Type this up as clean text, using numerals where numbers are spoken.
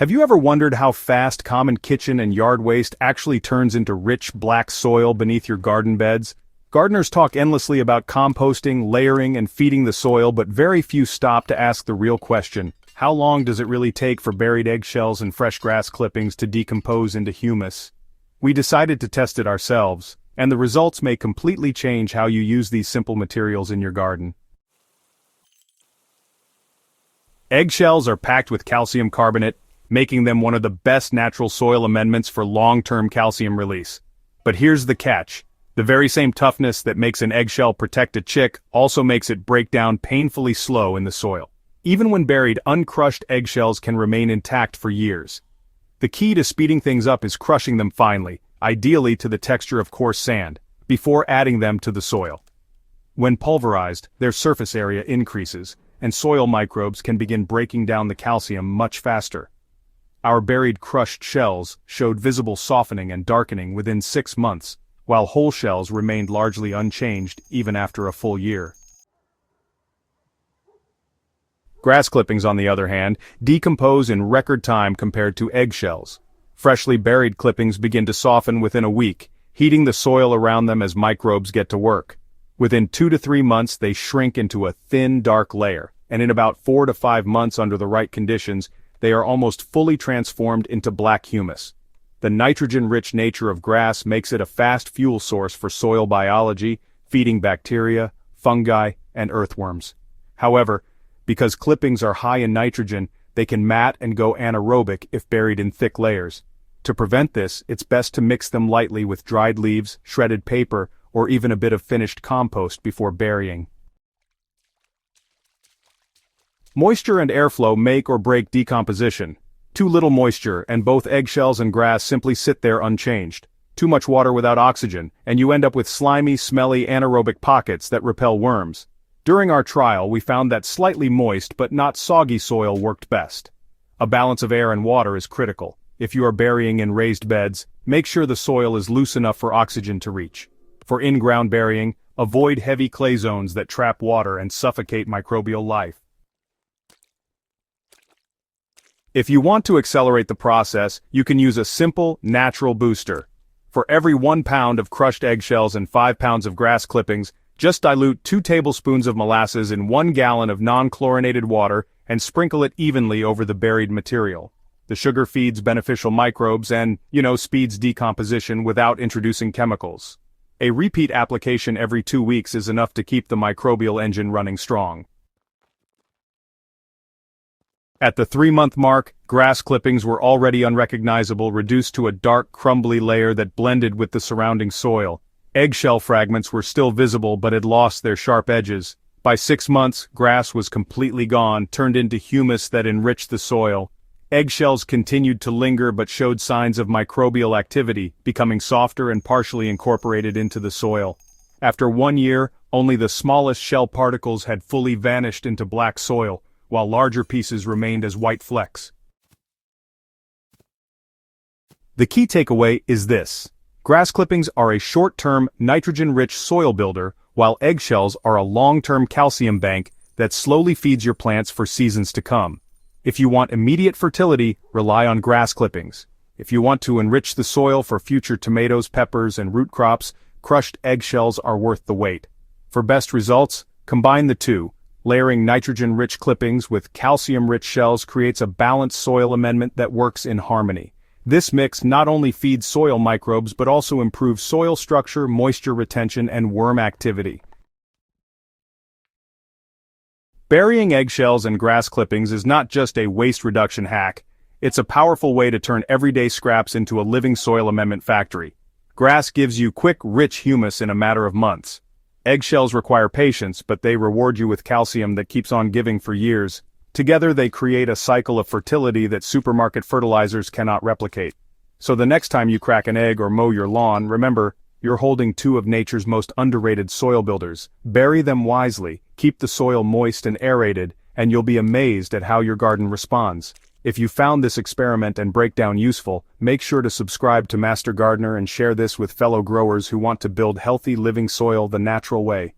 Have you ever wondered how fast common kitchen and yard waste actually turns into rich black soil beneath your garden beds? Gardeners talk endlessly about composting, layering, and feeding the soil, but very few stop to ask the real question: how long does it really take for buried eggshells and fresh grass clippings to decompose into humus? We decided to test it ourselves, and the results may completely change how you use these simple materials in your garden. Eggshells are packed with calcium carbonate, making them one of the best natural soil amendments for long-term calcium release. But here's the catch: the very same toughness that makes an eggshell protect a chick also makes it break down painfully slow in the soil. Even when buried, uncrushed eggshells can remain intact for years. The key to speeding things up is crushing them finely, ideally to the texture of coarse sand, before adding them to the soil. When pulverized, their surface area increases, and soil microbes can begin breaking down the calcium much faster. Our buried crushed shells showed visible softening and darkening within 6 months, while whole shells remained largely unchanged even after a full year. Grass clippings, on the other hand, decompose in record time compared to eggshells. Freshly buried clippings begin to soften within a week, heating the soil around them as microbes get to work. Within 2 to 3 months, they shrink into a thin, dark layer, and in about 4 to 5 months under the right conditions, they are almost fully transformed into black humus. The nitrogen-rich nature of grass makes it a fast fuel source for soil biology, feeding bacteria, fungi, and earthworms. However, because clippings are high in nitrogen, they can mat and go anaerobic if buried in thick layers. To prevent this, it's best to mix them lightly with dried leaves, shredded paper, or even a bit of finished compost before burying. Moisture and airflow make or break decomposition. Too little moisture, and both eggshells and grass simply sit there unchanged. Too much water without oxygen, and you end up with slimy, smelly, anaerobic pockets that repel worms. During our trial, we found that slightly moist but not soggy soil worked best. A balance of air and water is critical. If you are burying in raised beds, make sure the soil is loose enough for oxygen to reach. For in-ground burying, avoid heavy clay zones that trap water and suffocate microbial life. If you want to accelerate the process, you can use a simple, natural booster. For every 1 pound of crushed eggshells and 5 pounds of grass clippings, just dilute 2 tablespoons of molasses in 1 gallon of non-chlorinated water and sprinkle it evenly over the buried material. The sugar feeds beneficial microbes and, speeds decomposition without introducing chemicals. A repeat application every 2 weeks is enough to keep the microbial engine running strong. At the 3-month mark, grass clippings were already unrecognizable, reduced to a dark, crumbly layer that blended with the surrounding soil. Eggshell fragments were still visible but had lost their sharp edges. By 6 months, grass was completely gone, turned into humus that enriched the soil. Eggshells continued to linger but showed signs of microbial activity, becoming softer and partially incorporated into the soil. After 1 year, only the smallest shell particles had fully vanished into black soil, while larger pieces remained as white flecks. The key takeaway is this: grass clippings are a short-term, nitrogen-rich soil builder, while eggshells are a long-term calcium bank that slowly feeds your plants for seasons to come. If you want immediate fertility, rely on grass clippings. If you want to enrich the soil for future tomatoes, peppers, and root crops, crushed eggshells are worth the wait. For best results, combine the two. Layering nitrogen-rich clippings with calcium-rich shells creates a balanced soil amendment that works in harmony. This mix not only feeds soil microbes but also improves soil structure, moisture retention, and worm activity. Burying eggshells and grass clippings is not just a waste reduction hack, it's a powerful way to turn everyday scraps into a living soil amendment factory. Grass gives you quick, rich humus in a matter of months. Eggshells require patience, but they reward you with calcium that keeps on giving for years. Together they create a cycle of fertility that supermarket fertilizers cannot replicate. So the next time you crack an egg or mow your lawn, remember, you're holding two of nature's most underrated soil builders. Bury them wisely, keep the soil moist and aerated, and you'll be amazed at how your garden responds. If you found this experiment and breakdown useful, make sure to subscribe to Master Gardener and share this with fellow growers who want to build healthy living soil the natural way.